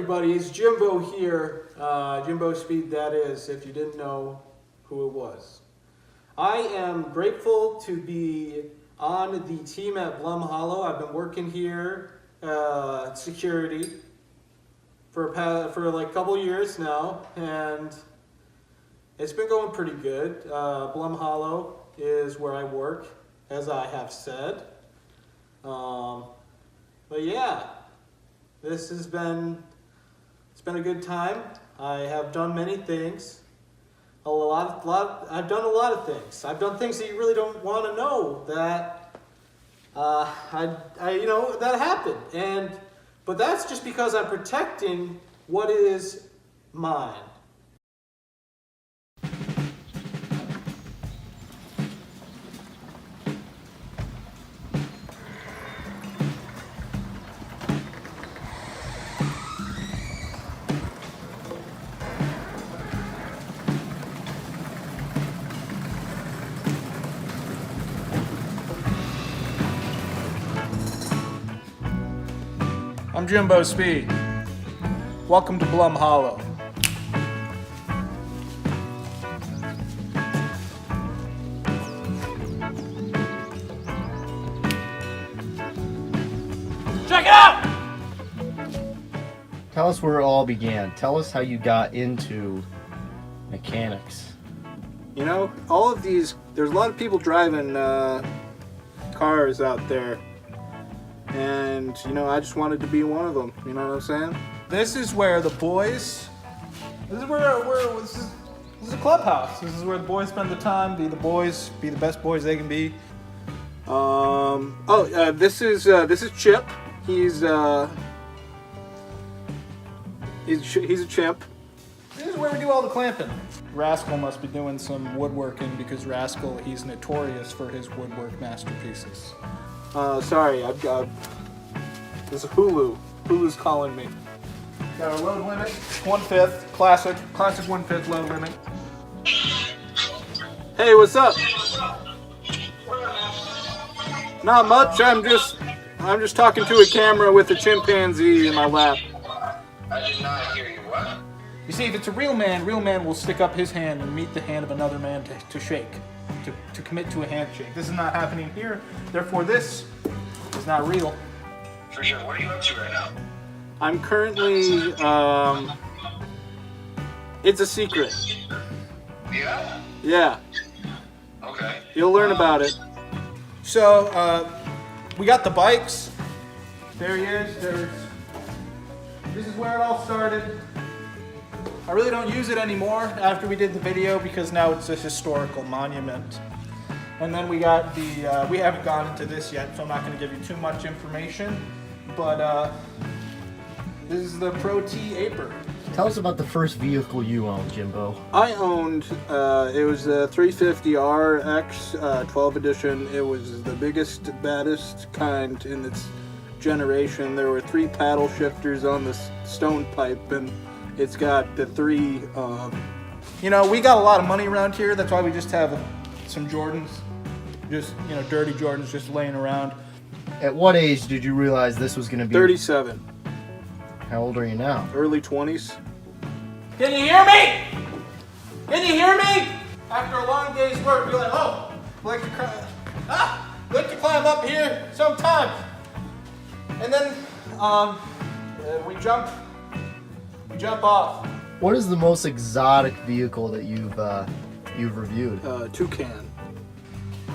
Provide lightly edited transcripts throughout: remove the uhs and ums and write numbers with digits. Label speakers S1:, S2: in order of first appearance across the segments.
S1: everybody, it's Jimbo here. Jimbo Speed, that is, if you didn't know who it was. I am grateful to be on the team at Blum Hollow. I've been working here, security, for like a couple years now, and it's been going pretty good. Blum Hollow is where I work, as I have said. But yeah, it's been a good time. I have done many things. I've done a lot of things. I've done things that you really don't want to know that that happened. But that's just because I'm protecting what is mine. I'm Jimbo Speed. Welcome to Blum Hollow. Check it out!
S2: Tell us where it all began. Tell us how you got into mechanics.
S1: You know, all of these, there's a lot of people driving cars out there. And, I just wanted to be one of them. You know what I'm saying? This is where the boys, this is a clubhouse. This is where the boys spend the time, be the boys, be the best boys they can be. This is Chip. He's a chimp. This is where we do all the clamping. Rascal must be doing some woodworking because Rascal, he's notorious for his woodwork masterpieces. Sorry, I've got, this is Hulu. Hulu's calling me. Got a load limit, 1/5, classic 1/5 load limit. Hey, what's up? Not much, I'm just talking to a camera with a chimpanzee in my lap.
S3: I did not hear you, what?
S1: You see, if it's a real man will stick up his hand and meet the hand of another man to shake. To commit to a handshake. This is not happening here, therefore this is not real.
S3: For sure. What are you up to right now?
S1: I'm currently, it's a secret.
S3: Yeah?
S1: Yeah.
S3: Okay.
S1: You'll learn about it. So, we got the bikes. There he is. This is where it all started. I really don't use it anymore after we did the video because now it's a historical monument. And then we got the, we haven't gone into this yet, so I'm not going to give you too much information. But this is the Pro T Aper.
S2: Tell us about the first vehicle you owned, Jimbo.
S1: I owned, it was a 350RX 12 edition. It was the biggest, baddest kind in its generation. There were 3 paddle shifters on the stone pipe, and it's got the 3, we got a lot of money around here. That's why we just have some Jordans, just, dirty Jordans just laying around.
S2: At what age did you realize this was going to be?
S1: 37.
S2: How old are you now?
S1: Early 20s. Can you hear me? Can you hear me? After a long day's work, you're like, oh, like to climb up here sometime. And then we jump off.
S2: What is the most exotic vehicle that you've reviewed?
S1: Toucan.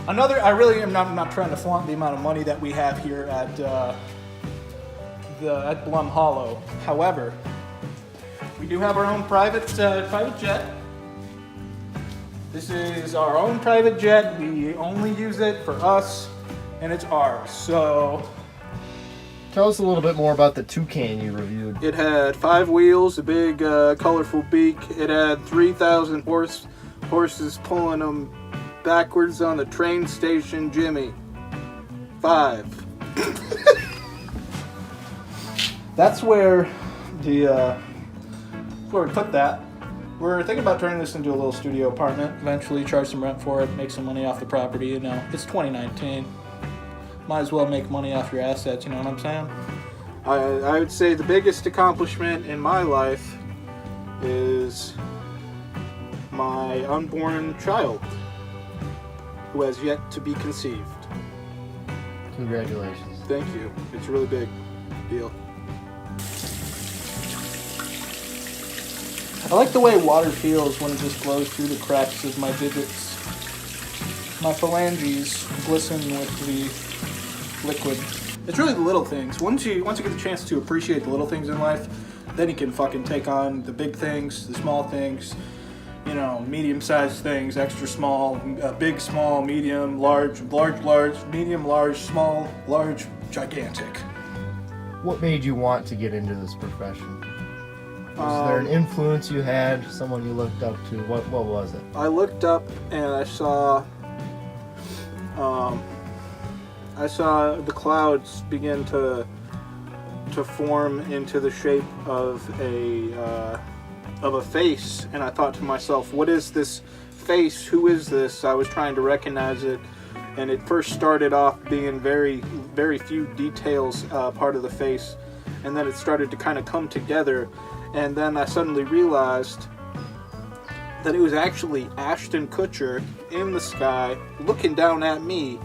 S1: Another, I'm not trying to flaunt the amount of money that we have here at Blum Hollow. However, we do have our own private jet. This is our own private jet. We only use it for us, and it's ours. So,
S2: tell us a little bit more about the Toucan you reviewed.
S1: it had 5 wheels, a big, colorful beak. It had 3,000 horses pulling them backwards on the train station, Jimmy. 5. That's where where we put that. We're thinking about turning this into a little studio apartment. Eventually, charge some rent for it, make some money off the property. It's 2019. Might as well make money off your assets. You know what I'm saying? I would say the biggest accomplishment in my life is my unborn child who has yet to be conceived.
S2: Congratulations.
S1: Thank you. It's a really big deal. I like the way water feels when it just flows through the cracks of my digits. My phalanges glisten with the liquid. It's really the little things. Once you get the chance to appreciate the little things in life, then you can fucking take on the big things, the small things, you know, medium-sized things, extra small, big, small, medium, large, medium, large, small, large, gigantic.
S2: What made you want to get into this profession? Was there an influence you had, someone you looked up to? What was it?
S1: I looked up and I saw the clouds begin to form into the shape of a face, and I thought to myself, what is this face? Who is this? I was trying to recognize it, and it first started off being very, very few details part of the face, and then it started to kind of come together, and then I suddenly realized that it was actually Ashton Kutcher in the sky looking down at me.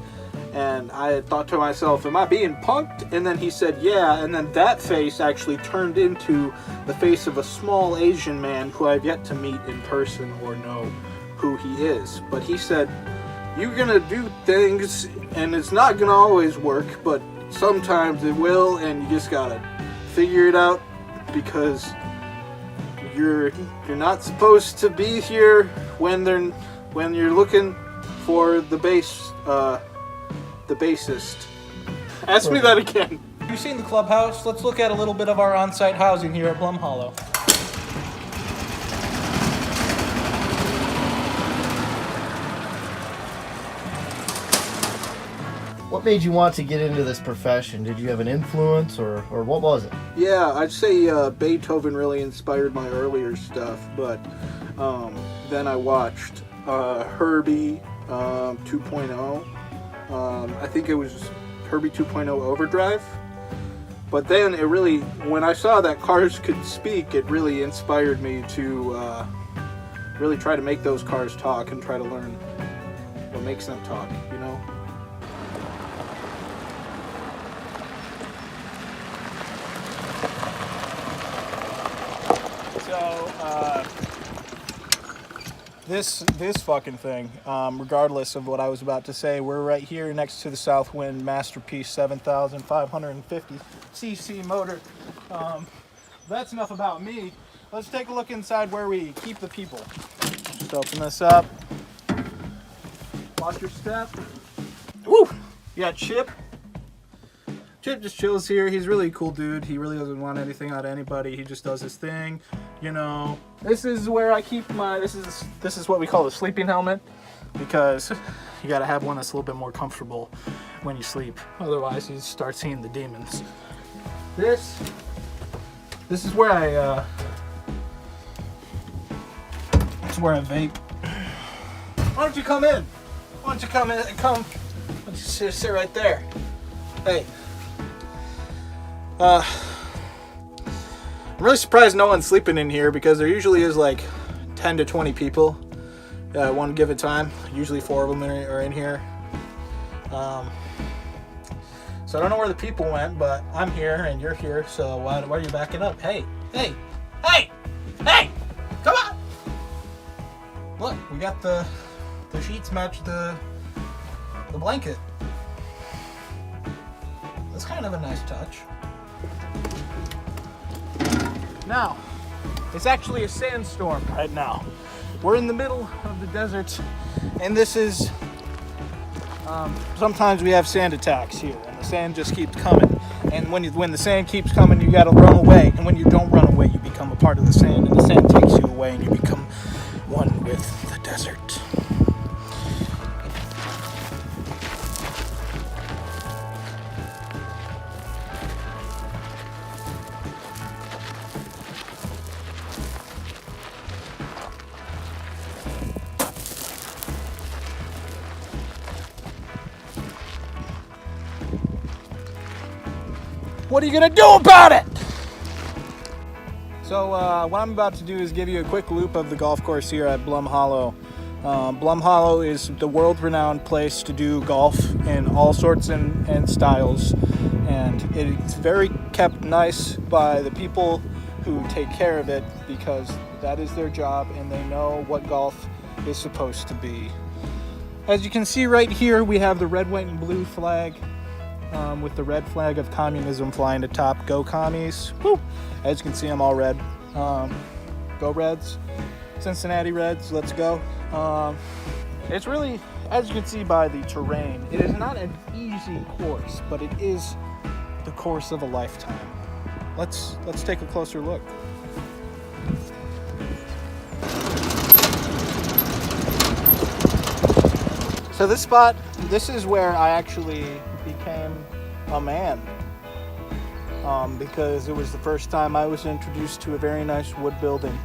S1: And I had thought to myself, am I being punked? And then he said, yeah. And then that face actually turned into the face of a small Asian man who I've yet to meet in person or know who he is. But he said, you're going to do things and it's not going to always work, but sometimes it will, and you just got to figure it out because you're not supposed to be here when you're looking for the bassist. Ask me that again. You've seen the clubhouse. Let's look at a little bit of our on-site housing here at Blum Hollow.
S2: What made you want to get into this profession? Did you have an influence, or what was it?
S1: Yeah, I'd say Beethoven really inspired my earlier stuff, but then I watched Herbie 2.0. I think it was Herbie 2.0 Overdrive. But then it really, when I saw that cars could speak, it really inspired me to really try to make those cars talk and try to learn what makes them talk, you know? This fucking thing, regardless of what I was about to say, we're right here next to the Southwind Masterpiece 7,550 cc motor. That's enough about me. Let's take a look inside where we keep the people. Just open this up. Watch your step. Woo! You got Chip. Chip just chills here. He's really a cool dude. He really doesn't want anything out of anybody. He just does his thing, you know. This is where I keep my, this is what we call the sleeping helmet, because you gotta have one that's a little bit more comfortable when you sleep. Otherwise you start seeing the demons. This is where I vape. Why don't you come in? Why don't you come in? Why don't you sit right there? Hey. I'm really surprised no one's sleeping in here because there usually is like 10 to 20 people at one given time. Usually 4 of them are in here. So I don't know where the people went, but I'm here and you're here, so why are you backing up? Hey! Come on! Look, we got the sheets match the blanket. That's kind of a nice touch. Now, it's actually a sandstorm right now. We're in the middle of the desert, and this is, sometimes we have sand attacks here, and the sand just keeps coming. And when the sand keeps coming, you gotta run away. And when you don't run away, you become a part of the sand, and the sand takes you away, and you become one with the desert. What are you gonna do about it? So what I'm about to do is give you a quick loop of the golf course here at Blum Hollow. Blum Hollow is the world-renowned place to do golf in all sorts and styles, and it's very kept nice by the people who take care of it because that is their job and they know what golf is supposed to be. As you can see right here, we have the red, white, and blue flag with the red flag of communism flying atop. Go commies! Woo! As you can see, I'm all red. Go Reds! Cincinnati Reds, let's go. It's really, as you can see by the terrain, it is not an easy course, but it is the course of a lifetime. Let's take a closer look. So this spot, this is where I actually became a man. Because it was the first time I was introduced to a very nice wood building.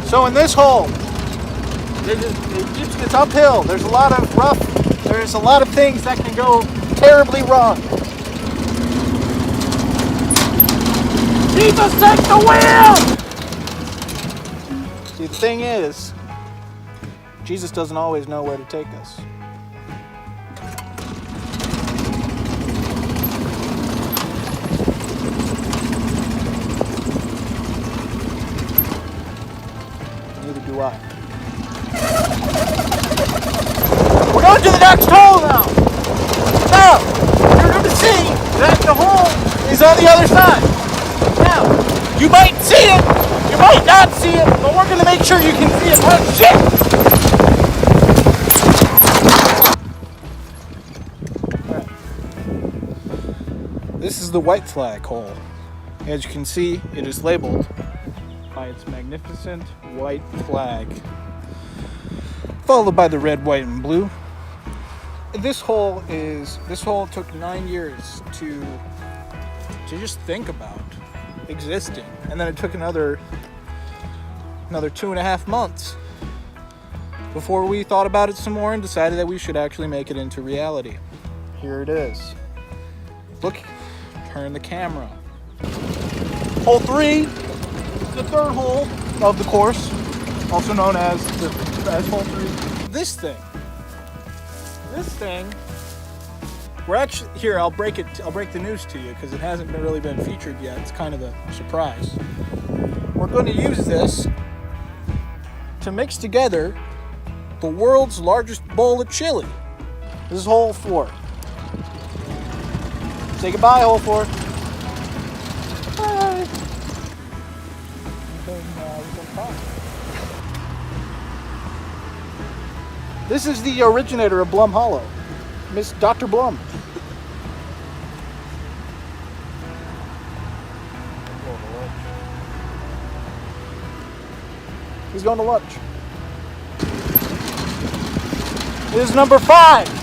S1: So in this hole, it's uphill. There's a lot of rough, there's a lot of things that can go terribly wrong. Jesus, take the wheel! See, the thing is, Jesus doesn't always know where to take us. Neither do I. We're going to the next hole now! Now, you're going to see that the hole is on the other side. Now, you might see it, you might not see it, but we're going to make sure you can see it. Oh, shit! Alright. This is the white flag hole. As you can see, it is labeled by its magnificent white flag, followed by the red, white, and blue. This hole took 9 years to just think about existing, and then it took another 2.5 months before we thought about it some more and decided that we should actually make it into reality. Here it is. Look, turn the camera. Hole 3. The third hole of the course, also known as hole 3. This thing, we're actually here. I'll break the news to you because it hasn't really been featured yet. It's kind of a surprise. We're going to use this to mix together the world's largest bowl of chili. This is hole 4. Say goodbye, hole 4. Bye. This is the originator of Blum Hollow, Miss Dr. Blum. He's going to lunch. It is number 5.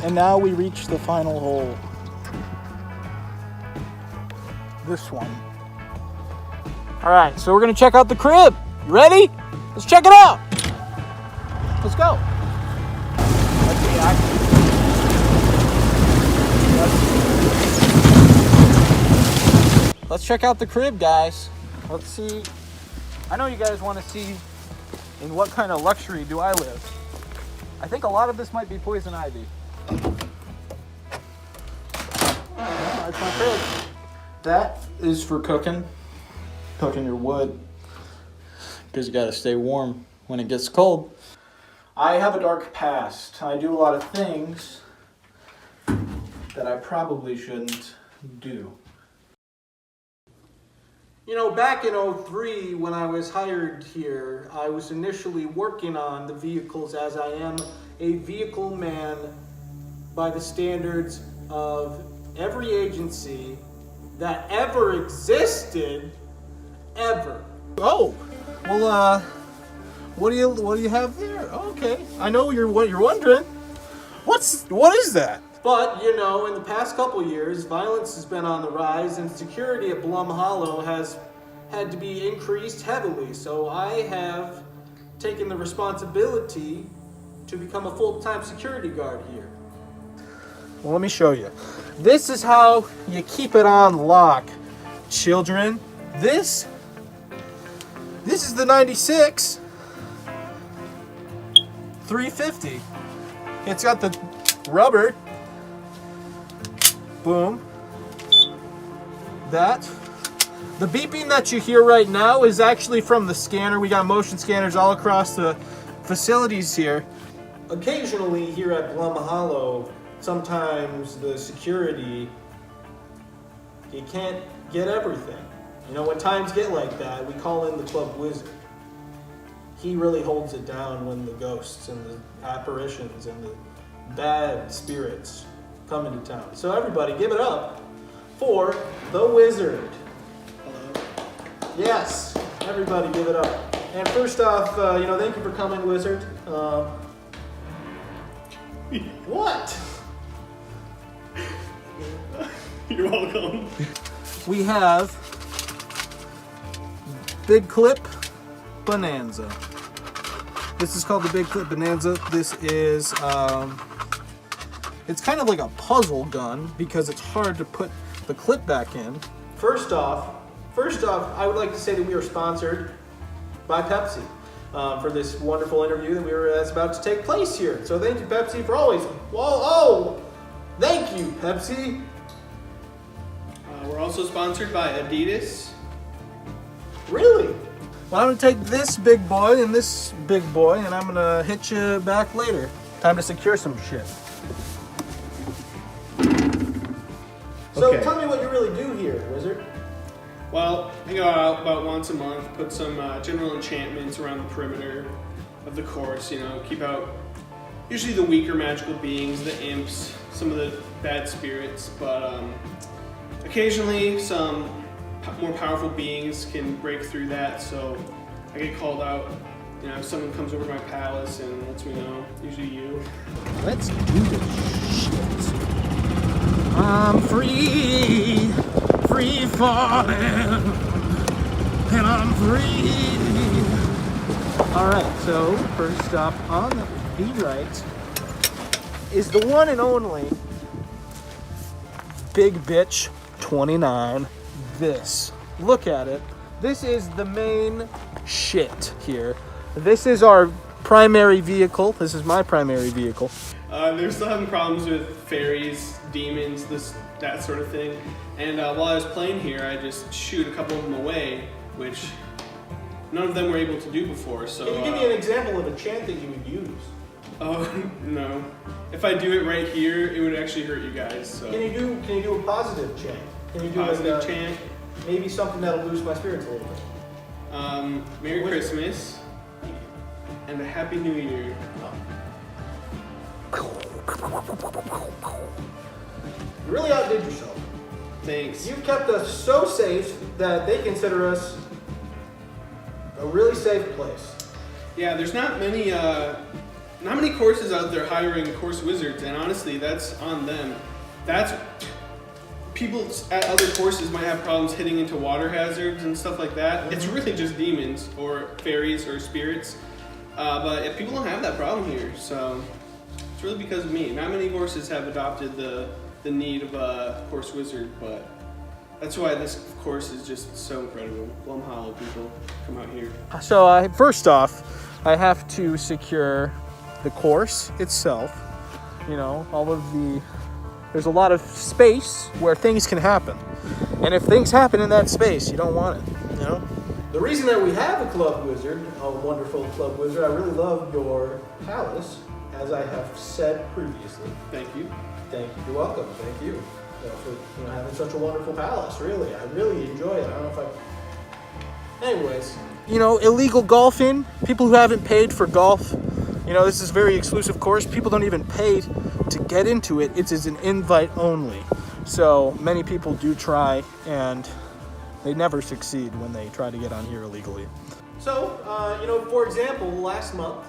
S1: And now we reach the final hole. This one. All right, so we're gonna check out the crib. You ready? Let's check it out. Let's go. Let's check out the crib, guys. Let's see. I know you guys want to see in what kind of luxury do I live. I think a lot of this might be poison ivy. That's my crib. That is for cooking your wood, because you gotta stay warm when it gets cold. I have a dark past. I do a lot of things that I probably shouldn't do. You know, back in 03, when I was hired here, I was initially working on the vehicles as I am a vehicle man by the standards of every agency that ever existed, ever. Oh, well, what do you have there? Okay, I know what you're wondering. What is that? But, you know, in the past couple years, violence has been on the rise and security at Blum Hollow has had to be increased heavily. So I have taken the responsibility to become a full-time security guard here. Well, let me show you. This is how you keep it on lock, children. This is the 96 350. It's got the rubber. Boom. The beeping that you hear right now is actually from the scanner. We got motion scanners all across the facilities here. Occasionally here at Blum Hollow, sometimes the security, you can't get everything. You know, when times get like that, we call in the club wizard. He really holds it down when the ghosts and the apparitions and the bad spirits come into town. So everybody give it up for the wizard. Hello. Yes, everybody give it up. And first off, thank you for coming, wizard. What?
S4: You're welcome.
S1: We have Big Clip Bonanza. This is called the Big Clip Bonanza. This is, it's kind of like a puzzle gun because it's hard to put the clip back in. First off, I would like to say that we are sponsored by Pepsi for this wonderful interview that's about to take place here. So thank you, Pepsi, for always. Thank you, Pepsi.
S4: We're also sponsored by Adidas.
S1: Really? Well, I'm gonna take this big boy and this big boy, and I'm gonna hit you back later. Time to secure some shit. So
S2: Okay.
S1: tell me what you really do here, wizard.
S4: Well, I go out about once a month, put some general enchantments around the perimeter of the course, keep out usually the weaker magical beings, the imps, some of the bad spirits, but occasionally some more powerful beings can break through that, so I get called out. If someone comes over to my palace and lets me know, usually you.
S1: Let's do this shit. I'm free falling, and I'm free. All right, so first up on the right is the one and only Big Bitch 29. This. Look at it. This is the main shit here. This is our primary vehicle. This is my primary vehicle.
S4: They're still having problems with fairies, demons, that sort of thing. And while I was playing here, I just shoot a couple of them away, which none of them were able to do before. So
S1: Can you give me an example of a chant that you would use?
S4: Oh no! If I do it right here, it would actually hurt you guys. So
S1: Can you do a positive chant? Can you do
S4: positive chant.
S1: Maybe something that'll boost my spirits a little bit.
S4: Merry Christmas and a Happy New Year.
S1: You really outdid yourself.
S4: Thanks.
S1: You've kept us so safe that they consider us a really safe place.
S4: Yeah, there's not many courses out there hiring course wizards, and honestly, that's on them. People at other courses might have problems hitting into water hazards and stuff like that. Mm-hmm. It's really just demons or fairies or spirits. But if people don't have that problem here, so it's really because of me. Not many courses have adopted the need of a course wizard, but that's why this course is just so incredible. Blum Hollow people, come out here.
S1: So first off, I have to secure the course itself. There's a lot of space where things can happen. And if things happen in that space, you don't want it, The reason that we have a club wizard, a wonderful club wizard, I really love your palace, as I have said previously.
S4: Thank you.
S1: Thank you. You're welcome. Thank you. For having such a wonderful palace. Really, I really enjoy it. I don't know if Anyways, illegal golfing. People who haven't paid for golf. This is a very exclusive course. People don't even pay to get into it. It's an invite only. So many people do try, and they never succeed when they try to get on here illegally. So, for example, last month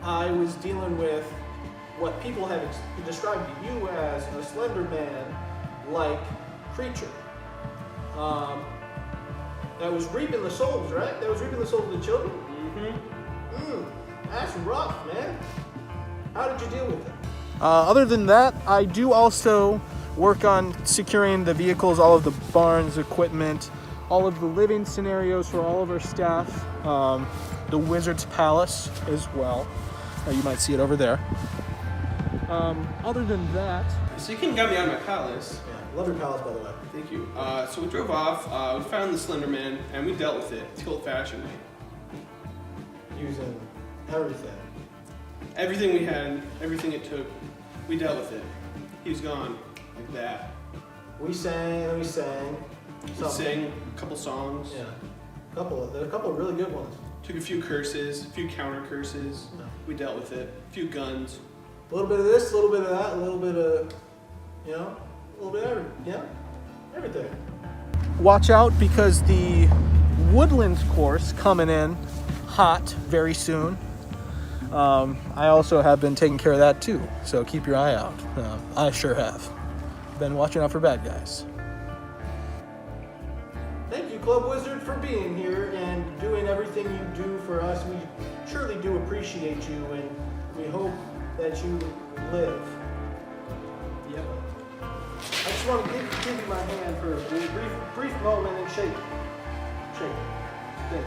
S1: I was dealing with what people have described to you as a Slender Man-like creature. That was reaping the souls, right? That was reaping the souls of the children? That's rough, man. How did you deal with it? Other than that, I do also work on securing the vehicles, all of the barns, equipment, all of the living scenarios for all of our staff, the Wizard's Palace as well. You might see it over there. Other than that...
S4: So you can got me out of my palace.
S1: Yeah, love your palace, by the way.
S4: Thank you. So we drove off, we found the Slender Man, and we dealt with it the old-fashioned way.
S1: Using everything.
S4: Everything we had, everything it took, we dealt with it. He was gone, like that.
S1: We sang.
S4: We
S1: Something.
S4: sang a couple songs.
S1: Yeah. There are a couple of really good ones.
S4: Took a few curses, a few counter curses.
S1: Yeah.
S4: We dealt with it. A few guns.
S1: A little bit of this, a little bit of that, a little bit of, a little bit of everything. Everything. Watch out because the Woodlands course coming in hot very soon. I also have been taking care of that too, so keep your eye out. I sure have. Been watching out for bad guys. Thank you, Club Wizard, for being here and doing everything you do for us. We surely do appreciate you, and we hope that you live. Yep. I just want to give you my hand for a brief moment and shake. Thank you. Yep.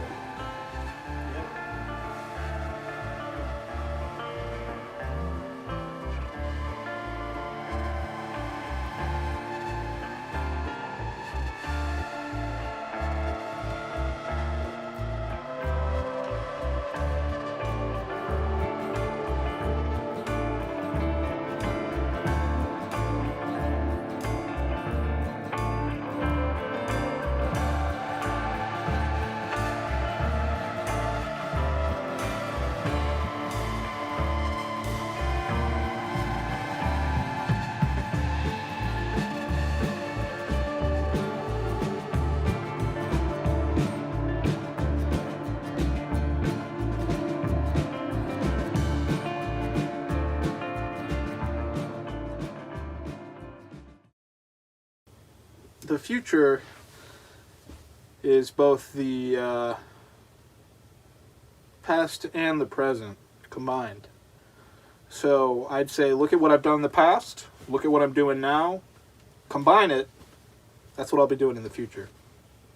S1: The future is both the past and the present combined. So I'd say look at what I've done in the past, look at what I'm doing now, combine it, that's what I'll be doing in the future.